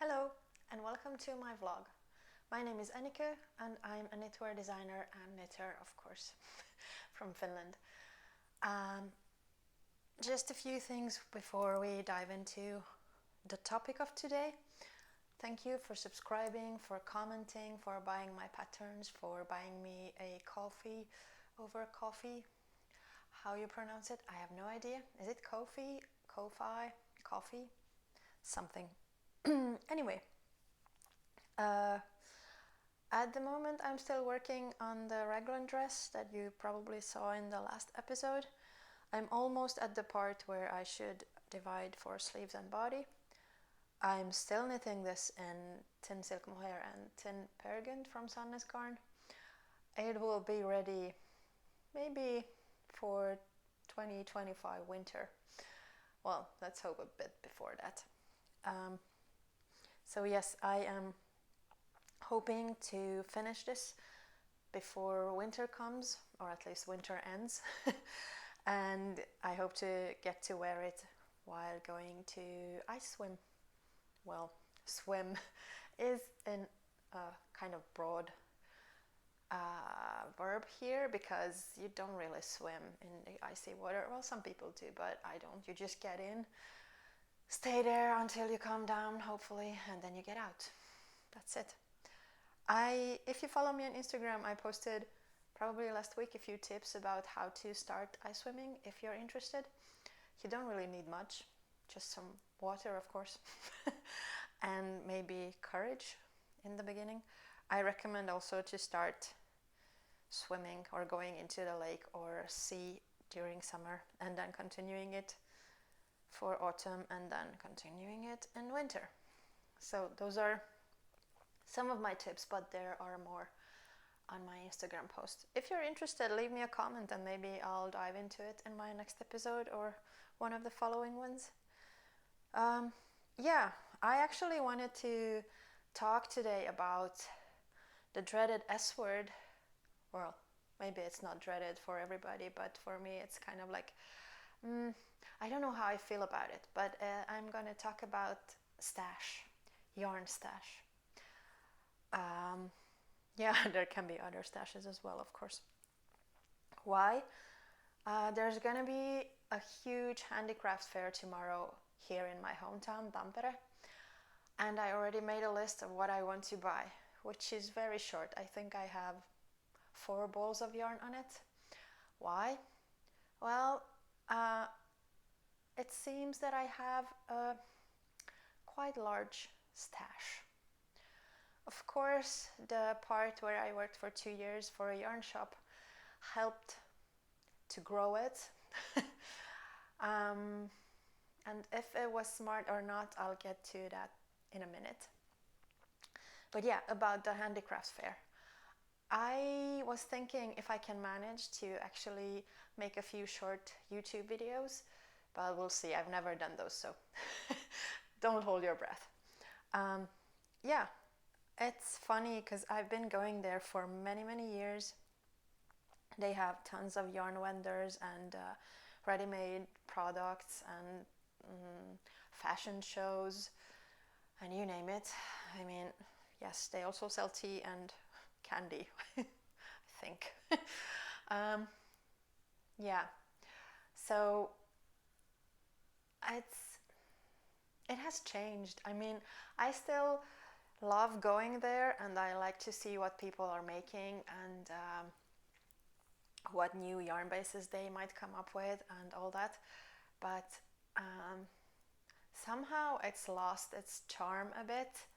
Hello and welcome to my vlog. My name is Annika and I'm a knitwear designer and knitter, of course, from Finland. Just a few things before we dive into the topic of today. Thank you for subscribing, for commenting, for buying my patterns, for buying me a coffee over coffee. How you pronounce it, I have no idea. Is it Ko-fi, coffee? Something. Anyway, at the moment I'm still working on the raglan dress that you probably saw in the last episode. I'm almost at the part where I should divide for sleeves and body. I'm still knitting this in tin silk mohair and tin pergand from Sannes Garn. It will be ready maybe for 2025 winter. Well, let's hope a bit before that. So yes, I am hoping to finish this before winter comes, or at least winter ends. And I hope to get to wear it while going to ice swim. Well, swim is in a kind of broad verb here because you don't really swim in the icy water. Well, some people do, but I don't. You just get in, stay there until you calm down, hopefully, and then you get out. That's it. If you follow me on Instagram, I posted probably last week a few tips about how to start ice swimming if you're interested. You don't really need much, just some water, of course, and maybe courage in the beginning. I recommend also to start swimming or going into the lake or sea during summer and then continuing it for autumn and then continuing it in winter. So those are some of my tips, but there are more on my Instagram post. If you're interested, leave me a comment and maybe I'll dive into it in my next episode or one of the following ones. I actually wanted to talk today about the dreaded S word. Well, maybe it's not dreaded for everybody, but for me it's kind of like, I don't know how I feel about it, but I'm going to talk about stash, yarn stash. There can be other stashes as well, of course. Why? There's gonna be a huge handicraft fair tomorrow here in my hometown, Tampere, and I already made a list of what I want to buy, which is very short. I think I have 4 balls of yarn on it. Why? Well, it seems that I have a quite large stash. Of course, the part where I worked for 2 years for a yarn shop helped to grow it. And if it was smart or not, I'll get to that in a minute. But yeah, about the handicrafts fair. I was thinking if I can manage to actually make a few short YouTube videos, but we'll see. I've never done those, so don't hold your breath. It's funny because I've been going there for many years. They have tons of yarn vendors and ready-made products and fashion shows and you name it. I mean, yes, they also sell tea and candy, I think. So it has changed. I mean, I still love going there and I like to see what people are making and what new yarn bases they might come up with and all that, but somehow it's lost its charm a bit.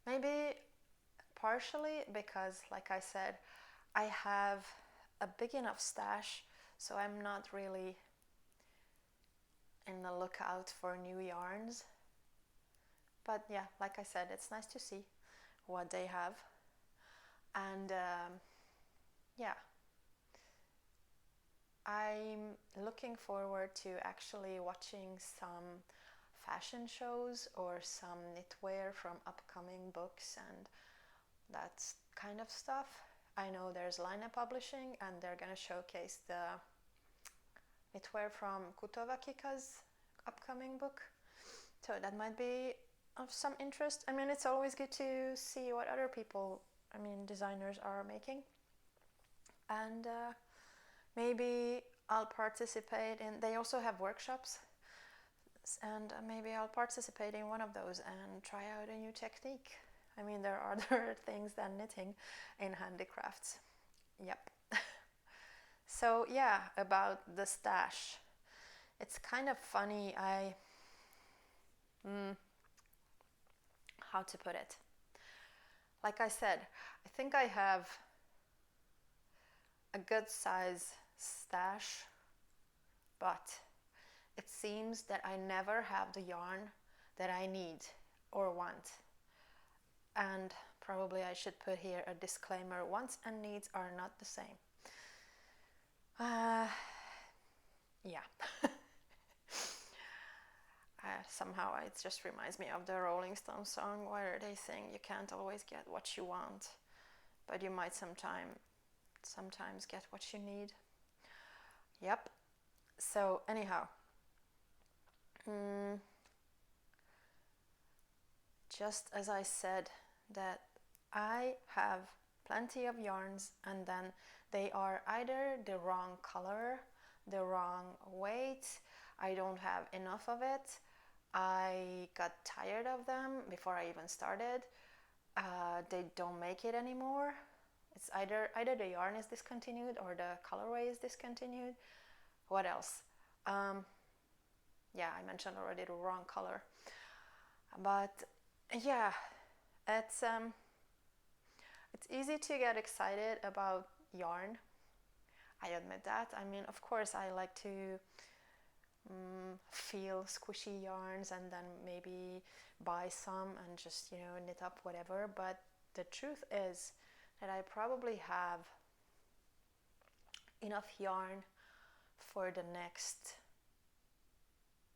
Maybe partially because, like I said, I have a big enough stash, so I'm not really in the lookout for new yarns. But yeah, like I said, it's nice to see what they have. And I'm looking forward to actually watching some fashion shows or some knitwear from upcoming books and that kind of stuff. I know there's Laine Publishing and they're going to showcase the knitwear from Kutovakika's upcoming book. So that might be of some interest. I mean, it's always good to see what other people, designers are making. And maybe I'll participate in, they also have workshops, and maybe I'll participate in one of those and try out a new technique. I mean, there are other things than knitting in handicrafts. Yep. So yeah, about the stash. It's kind of funny. How to put it? Like I said, I think I have a good size stash, but it seems that I never have the yarn that I need or want. And probably I should put here a disclaimer: wants and needs are not the same. Yeah. Somehow it just reminds me of the Rolling Stones song where they sing, you can't always get what you want, but you might sometimes get what you need. Yep. So anyhow, just as I said, that I have plenty of yarns, and then they are either the wrong color, the wrong weight, I don't have enough of it, I got tired of them before I even started, they don't make it anymore. It's either the yarn is discontinued or the colorway is discontinued. What else? Yeah, I mentioned already the wrong color. But yeah, it's easy to get excited about yarn. I admit that. I mean, of course, I like to feel squishy yarns and then maybe buy some and just, knit up whatever. But the truth is that I probably have enough yarn for the next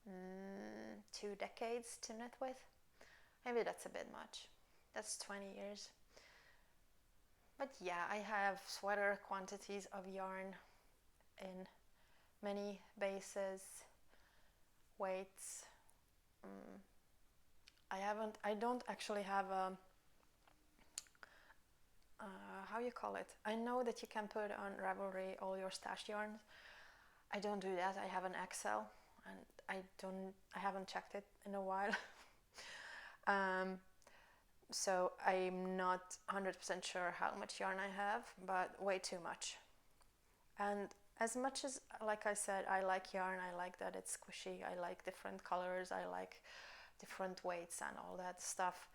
2 decades to knit with. Maybe that's a bit much. That's 20 years. But yeah, I have sweater quantities of yarn in many bases, weights. I don't actually have a, how you call it? I know that you can put on Ravelry all your stashed yarns. I don't do that. I have an Excel, and I haven't checked it in a while. So I'm not 100% sure how much yarn I have, but way too much. And as much as, like I said, I like yarn, I like that it's squishy, I like different colors, I like different weights and all that stuff,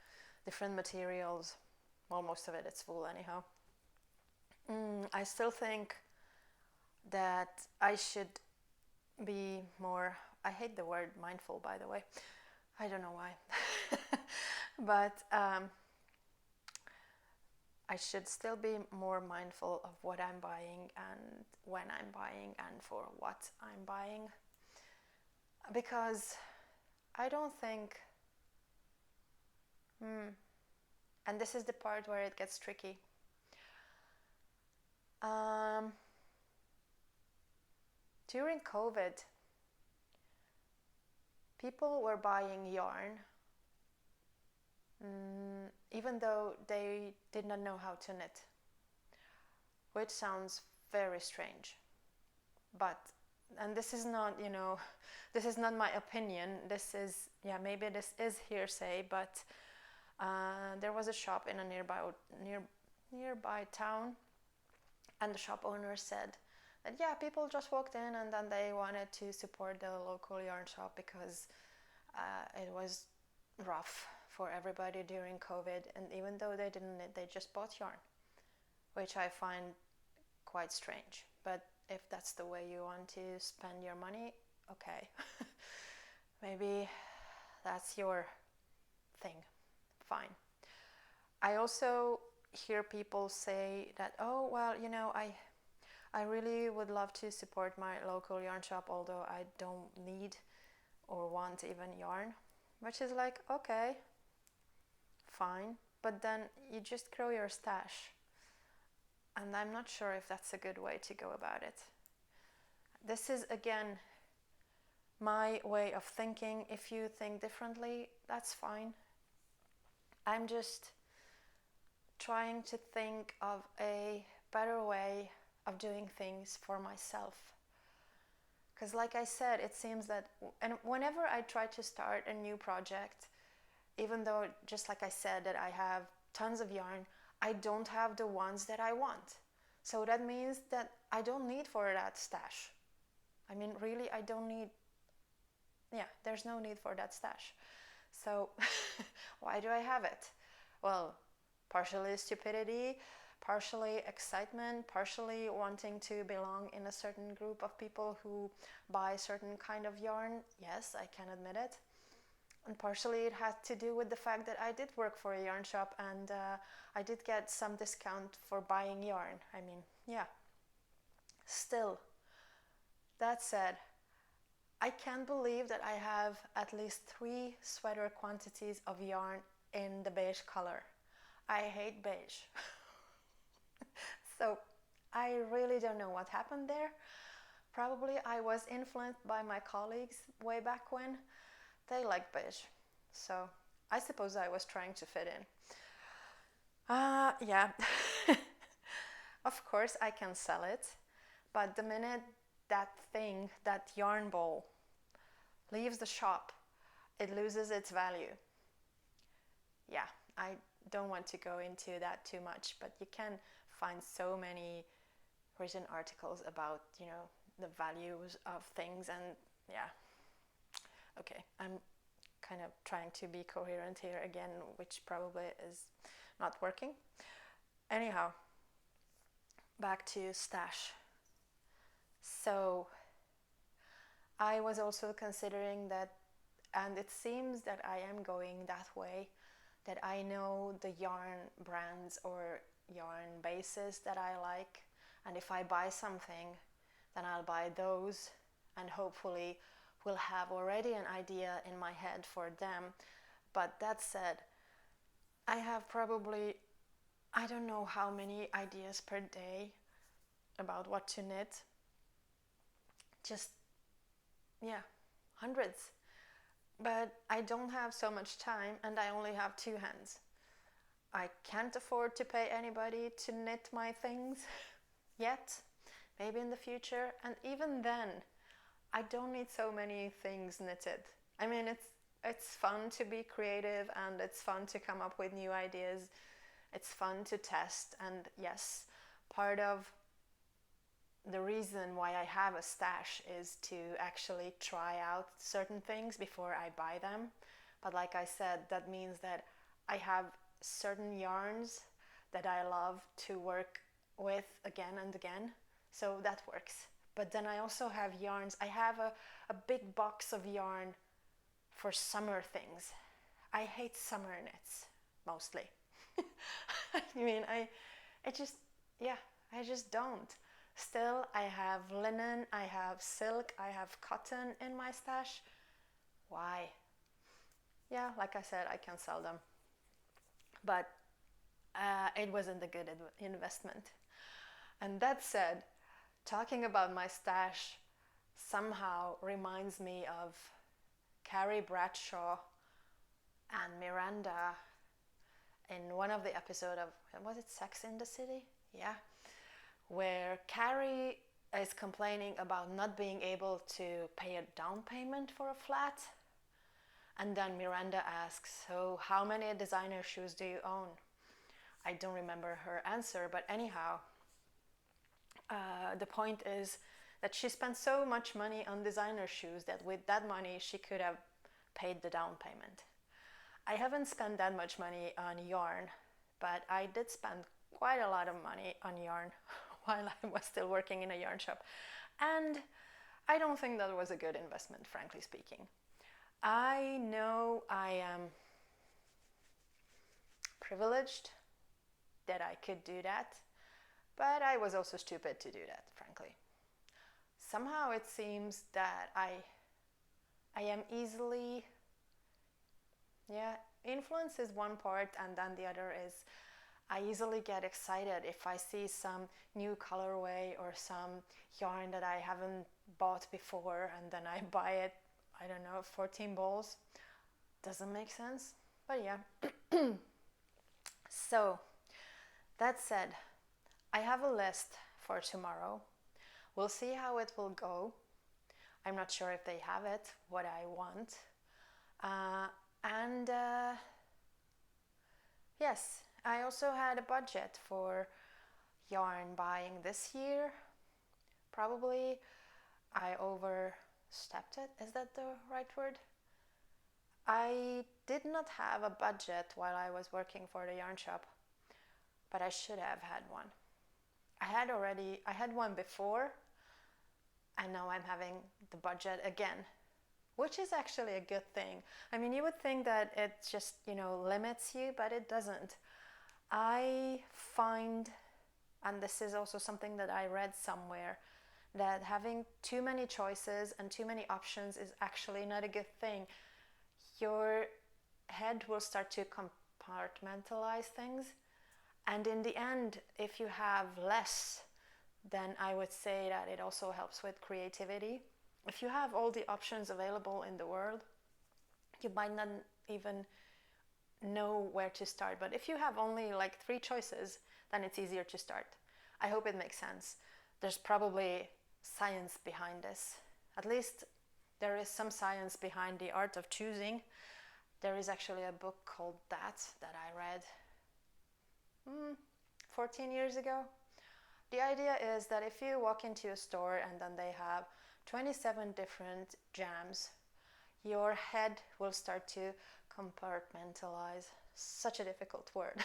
different materials. Well, most of it's wool anyhow. I still think that I should be more, I hate the word mindful, by the way. I don't know why. But I should still be more mindful of what I'm buying and when I'm buying and for what I'm buying. Because I don't think, and this is the part where it gets tricky. During COVID, people were buying yarn even though they did not know how to knit, which sounds very strange. But, and this is not, this is not my opinion, this is, maybe this is hearsay, but there was a shop in a nearby town, and the shop owner said that people just walked in and then they wanted to support the local yarn shop because it was rough for everybody during COVID, and even though they didn't knit, they just bought yarn, which I find quite strange. But if that's the way you want to spend your money, okay. Maybe that's your thing, fine. I also hear people say that, I really would love to support my local yarn shop, although I don't need or want even yarn, which is like, okay, fine, but then you just grow your stash, and I'm not sure if that's a good way to go about it. This is, again, my way of thinking. If you think differently, that's fine. I'm just trying to think of a better way of doing things for myself. Because like I said, it seems that and whenever I try to start a new project, even though, just like I said, that I have tons of yarn, I don't have the ones that I want. So that means that I don't need for that stash. I mean, really, I don't need, there's no need for that stash. So why do I have it? Well, partially stupidity, partially excitement, partially wanting to belong in a certain group of people who buy a certain kind of yarn. Yes, I can admit it. And partially it had to do with the fact that I did work for a yarn shop, and I did get some discount for buying yarn. I mean, yeah. Still, that said, I can't believe that I have at least 3 sweater quantities of yarn in the beige color. I hate beige. So I really don't know what happened there. Probably I was influenced by my colleagues way back when. They like beige. So I suppose I was trying to fit in. Yeah. Of course I can sell it, but the minute that thing, that yarn ball, leaves the shop, it loses its value. Yeah, I don't want to go into that too much, but you can find so many written articles about, the values of things, and yeah. Okay, I'm kind of trying to be coherent here again, which probably is not working. Anyhow, back to stash. So I was also considering that, and it seems that I am going that way, that I know the yarn brands or yarn bases that I like, and if I buy something, then I'll buy those, and hopefully will have already an idea in my head for them. But that said, I have probably, I don't know how many ideas per day about what to knit. Just, hundreds. But I don't have so much time, and I only have 2 hands. I can't afford to pay anybody to knit my things yet. Maybe in the future. And even then, I don't need so many things knitted. I mean, it's fun to be creative, and it's fun to come up with new ideas. It's fun to test, and yes, part of the reason why I have a stash is to actually try out certain things before I buy them. But like I said, that means that I have certain yarns that I love to work with again and again, so that works. But then I also have yarns. I have a big box of yarn for summer things. I hate summer knits, mostly. I mean, I just don't. Still, I have linen, I have silk, I have cotton in my stash. Why? Yeah, like I said, I can sell them. But it wasn't a good investment. And that said, talking about my stash somehow reminds me of Carrie Bradshaw and Miranda in one of the episodes of, was it Sex in the City? Yeah. Where Carrie is complaining about not being able to pay a down payment for a flat. And then Miranda asks, so how many designer shoes do you own? I don't remember her answer, but anyhow, the point is that she spent so much money on designer shoes that with that money she could have paid the down payment. I haven't spent that much money on yarn, but I did spend quite a lot of money on yarn while I was still working in a yarn shop. And I don't think that was a good investment, frankly speaking. I know I am privileged that I could do that, but I was also stupid to do that, frankly. Somehow it seems that I am easily, influence is one part, and then the other is I easily get excited if I see some new colorway or some yarn that I haven't bought before, and then I buy it, I don't know, 14 balls. Doesn't make sense, but yeah. So that said, I have a list for tomorrow. We'll see how it will go. I'm not sure if they have it, what I want. And yes, I also had a budget for yarn buying this year. Probably I overstepped it. Is that the right word? I did not have a budget while I was working for the yarn shop, but I should have had one. I had one before, and now I'm having the budget again, which is actually a good thing. I mean, you would think that it just, limits you, but it doesn't. I find, and this is also something that I read somewhere, that having too many choices and too many options is actually not a good thing. Your head will start to compartmentalize things, and in the end, if you have less, then I would say that it also helps with creativity. If you have all the options available in the world, you might not even know where to start. But if you have only like 3 choices, then it's easier to start. I hope it makes sense. There's probably science behind this. At least there is some science behind the art of choosing. There is actually a book called that I read 14 years ago. The idea is that if you walk into a store and then they have 27 different jams, your head will start to compartmentalize. Such a difficult word.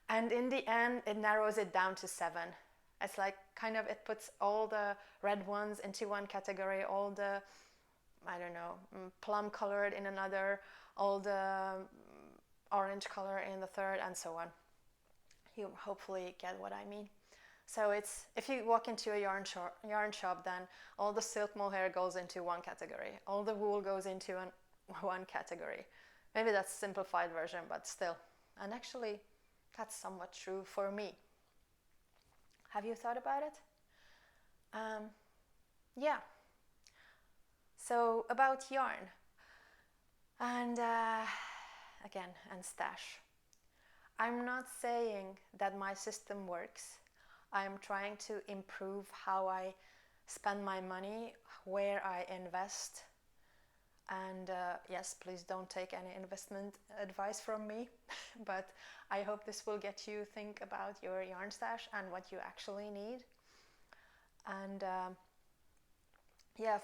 And in the end, it narrows it down to 7. It's like it puts all the red ones into one category, all the, plum colored in another, all the orange color in the third, and so on. You hopefully get what I mean. So it's, if you walk into a yarn shop, then all the silk mohair goes into one category, all the wool goes into one category. Maybe that's a simplified version, but still. And actually, that's somewhat true for me. Have you thought about it? Yeah. So about yarn, and again, and stash. I'm not saying that my system works. I'm trying to improve how I spend my money, where I invest. And yes, please don't take any investment advice from me, but I hope this will get you think about your yarn stash and what you actually need. And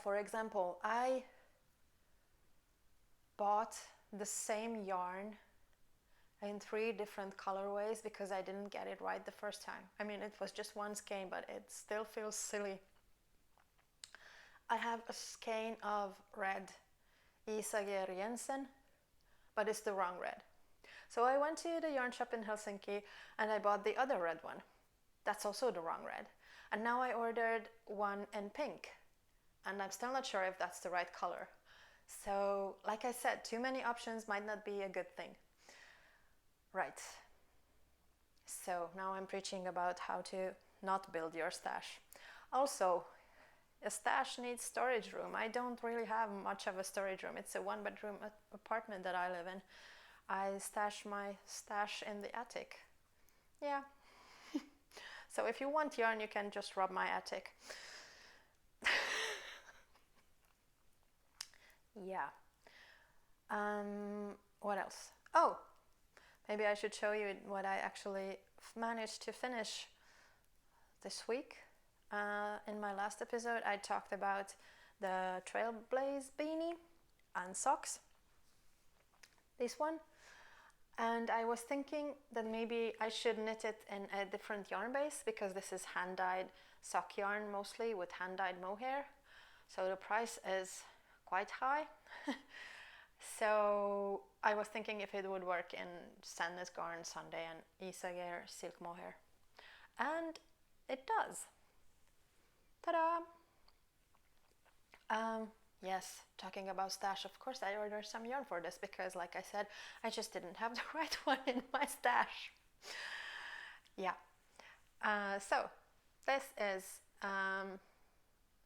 for example, I bought the same yarn in 3 different colorways because I didn't get it right the first time. I mean, it was just one skein, but it still feels silly. I have a skein of red Isager Jensen, but it's the wrong red. So I went to the yarn shop in Helsinki and I bought the other red one. That's also the wrong red. And now I ordered one in pink, and I'm still not sure if that's the right color. So, like I said, too many options might not be a good thing. Right. So now I'm preaching about how to not build your stash. Also, a stash needs storage room. I don't really have much of a storage room. It's a 1-bedroom apartment that I live in. I stash my stash in the attic. Yeah. So if you want yarn, you can just rob my attic. Yeah. What else? Oh, maybe I should show you what I actually managed to finish this week. In my last episode, I talked about the Trailblaze beanie and socks. This one. And I was thinking that maybe I should knit it in a different yarn base because this is hand-dyed sock yarn mostly with hand-dyed mohair. So the price is quite high. So I was thinking if it would work in Sandnes Garn Sunday and Isager silk mohair. And it does. Ta-da! Yes, talking about stash, of course I ordered some yarn for this because, like I said, I just didn't have the right one in my stash. Yeah. So, this is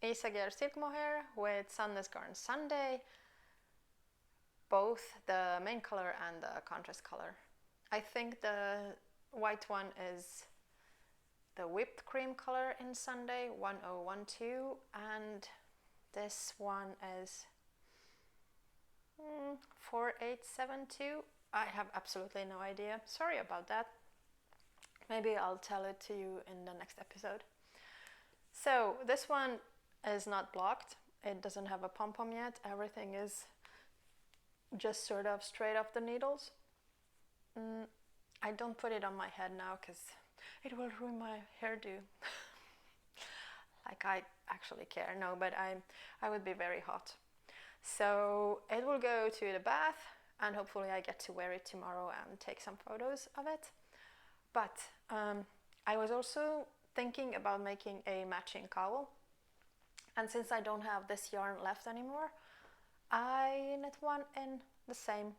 Isager silk mohair with Sandnes Garn Sunday, both the main color and the contrast color. I think the white one is the whipped cream color in Sunday 1012, and this one is 4872. I have absolutely no idea. Sorry about that. Maybe I'll tell it to you in the next episode. So this one is not blocked. It doesn't have a pom-pom yet. Everything is just sort of straight off the needles. I don't put it on my head now because it will ruin my hairdo. Like I actually care. No, but I would be very hot. So it will go to the bath, and hopefully I get to wear it tomorrow and take some photos of it. But I was also thinking about making a matching cowl, and since I don't have this yarn left anymore, I knit one in the same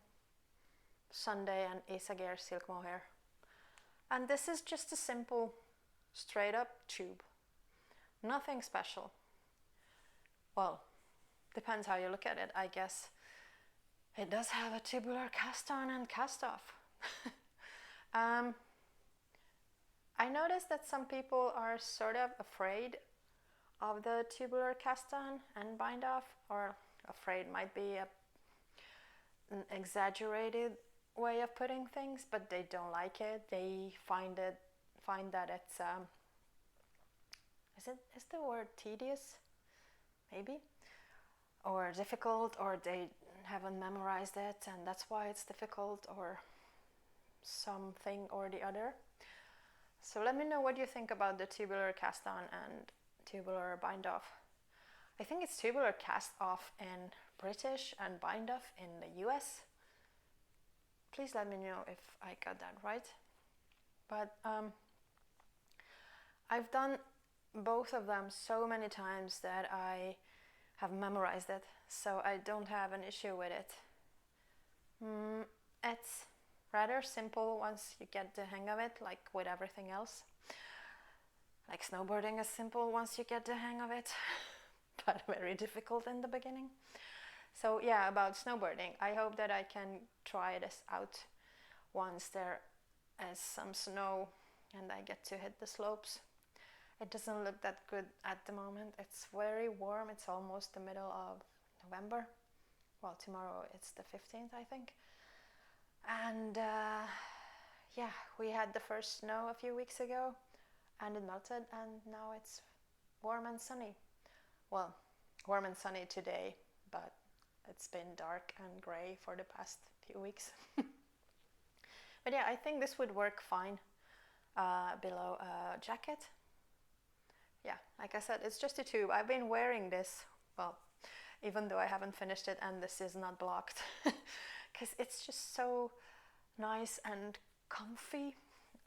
Sunday and Isager silk mohair. And this is just a simple straight up tube, nothing special. Well, depends how you look at it, I guess. It does have a tubular cast on and cast off. I noticed that some people are sort of afraid of the tubular cast on and bind off, or afraid might be an exaggerated way of putting things, but they don't like it. They find that it's is the word tedious, maybe, or difficult, or they haven't memorized it and that's why it's difficult, or something or the other. So let me know what you think about the tubular cast on and tubular bind off. I think it's tubular cast off in British and bind off in the US. Please let me know if I got that right. But I've done both of them so many times that I have memorized it, so I don't have an issue with it. It's rather simple once you get the hang of it, like with everything else. Like snowboarding is simple once you get the hang of it, but very difficult in the beginning. So yeah, about snowboarding, I hope that I can try this out once there is some snow and I get to hit the slopes. It doesn't look that good at the moment. It's very warm. It's almost the middle of November. Well, tomorrow it's the 15th, I think. And yeah, we had the first snow a few weeks ago and it melted, and now it's warm and sunny. Well, warm and sunny today, but it's been dark and grey for the past few weeks. But yeah, I think this would work fine below a jacket. Yeah, like I said, it's just a tube. I've been wearing this, well, even though I haven't finished it and this is not blocked, because it's just so nice and comfy.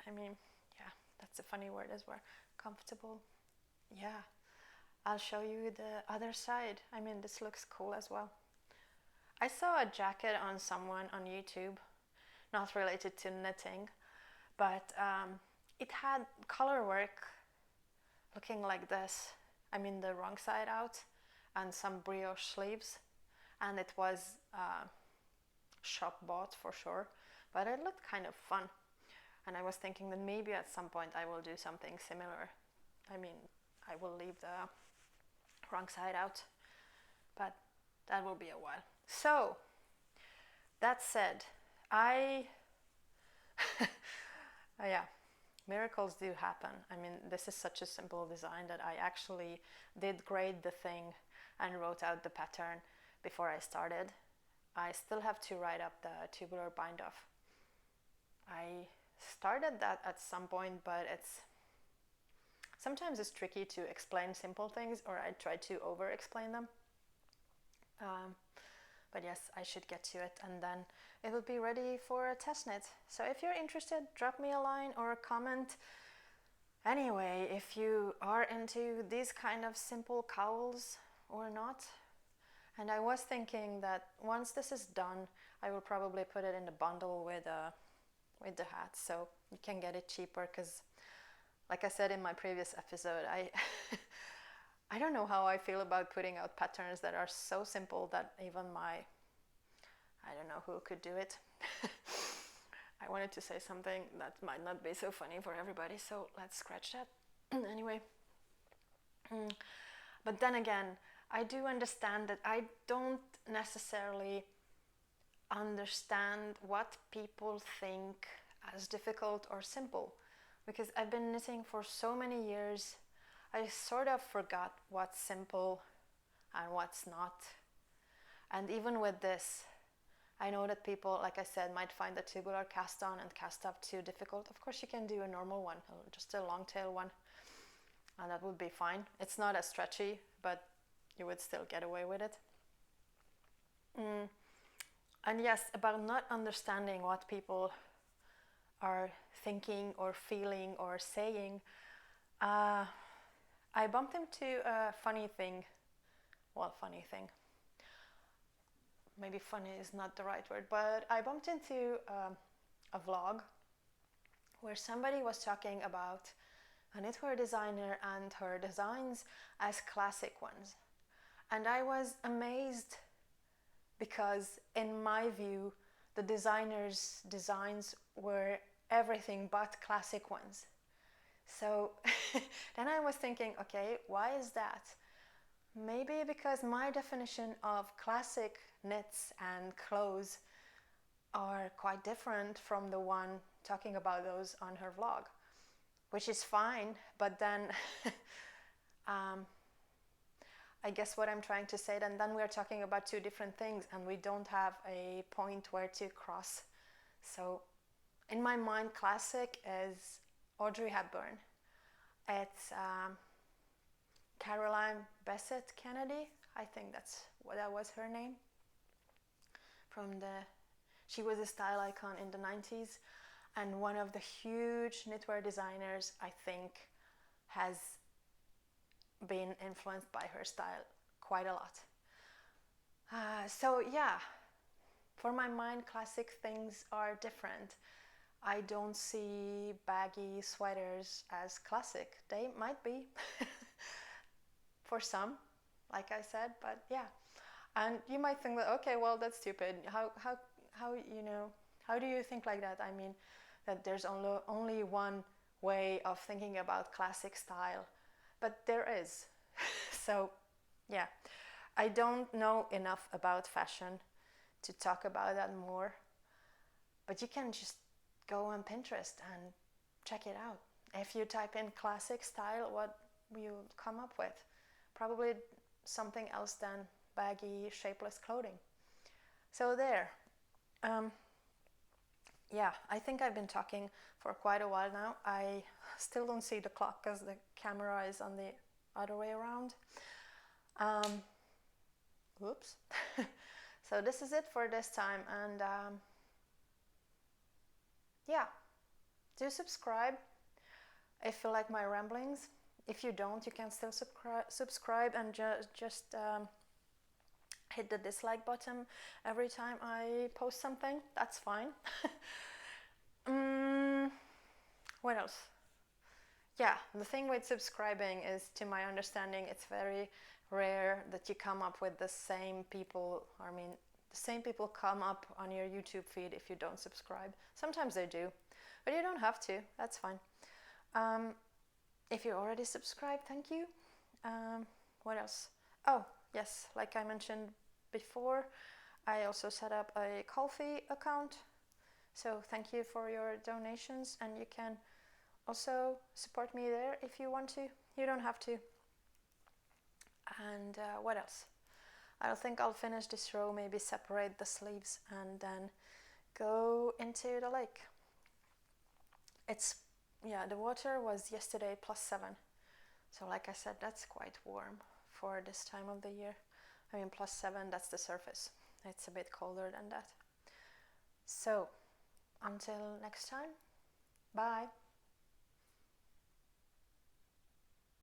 I mean, yeah, that's a funny word as well. Comfortable. Yeah, I'll show you the other side. I mean, this looks cool as well. I saw a jacket on someone on YouTube, not related to knitting, but it had color work looking like this. I mean, the wrong side out, and some brioche sleeves, and it was shop bought for sure, but it looked kind of fun, and I was thinking that maybe at some point I will do something similar. I mean, I will leave the wrong side out, but that will be a while. So that said, yeah, miracles do happen. I mean, this is such a simple design that I actually did grade the thing and wrote out the pattern before I started. I still have to write up the tubular bind off. I started that at some point, but sometimes it's tricky to explain simple things, or I try to over explain them. But yes, I should get to it, and then it will be ready for a test knit. So if you're interested, drop me a line or a comment. Anyway, if you are into these kind of simple cowls or not. And I was thinking that once this is done, I will probably put it in the bundle with the hat, so you can get it cheaper, because like I said in my previous episode, I don't know how I feel about putting out patterns that are so simple that even I don't know who could do it. I wanted to say something that might not be so funny for everybody, so let's scratch that. Anyway, but then again, I do understand that I don't necessarily understand what people think as difficult or simple, because I've been knitting for so many years. I sort of forgot what's simple and what's not. And even with this, I know that people, like I said, might find the tubular cast on and cast up too difficult. Of course, you can do a normal one, just a long tail one, and that would be fine. It's not as stretchy, but you would still get away with it. And yes, about not understanding what people are thinking or feeling or saying, I bumped into a funny thing. Well, funny thing. Maybe funny is not the right word, but I bumped into a vlog where somebody was talking about a knitwear designer and her designs as classic ones. And I was amazed because in my view, the designer's designs were everything but classic ones. So then I was thinking, okay, why is that? Maybe because my definition of classic knits and clothes are quite different from the one talking about those on her vlog, which is fine, but then I guess what I'm trying to say, then we're talking about two different things and we don't have a point where to cross. So in my mind, classic is Audrey Hepburn. It's Caroline Bessette Kennedy, I think that was her name. She was a style icon in the 90s and one of the huge knitwear designers, I think, has been influenced by her style quite a lot. So yeah, for my mind, classic things are different. I don't see baggy sweaters as classic. They might be for some, like I said, but yeah. And you might think that, okay, well, that's stupid. How do you think like that? I mean, that there's only one way of thinking about classic style, but there is. So yeah, I don't know enough about fashion to talk about that more, but you can just go on Pinterest and check it out. If you type in classic style, what will you come up with? Probably something else than baggy, shapeless clothing. So there. Yeah, I think I've been talking for quite a while now. I still don't see the clock because the camera is on the other way around. Whoops. So this is it for this time, and yeah, do subscribe if you like my ramblings. If you don't, you can still subscribe and just hit the dislike button every time I post something. That's fine. What else? Yeah, the thing with subscribing is, to my understanding, it's very rare that you come up with the same people. I mean, the same people come up on your YouTube feed if you don't subscribe. Sometimes they do, but you don't have to. That's fine. If you already subscribed, thank you. What else? Oh, yes, like I mentioned before, I also set up a Ko-fi account. So thank you for your donations, and you can also support me there if you want to. You don't have to. And what else? I think I'll finish this row, maybe separate the sleeves and then go into the lake. The water was yesterday +7. So like I said, that's quite warm for this time of the year. I mean, +7, that's the surface. It's a bit colder than that. So until next time, bye.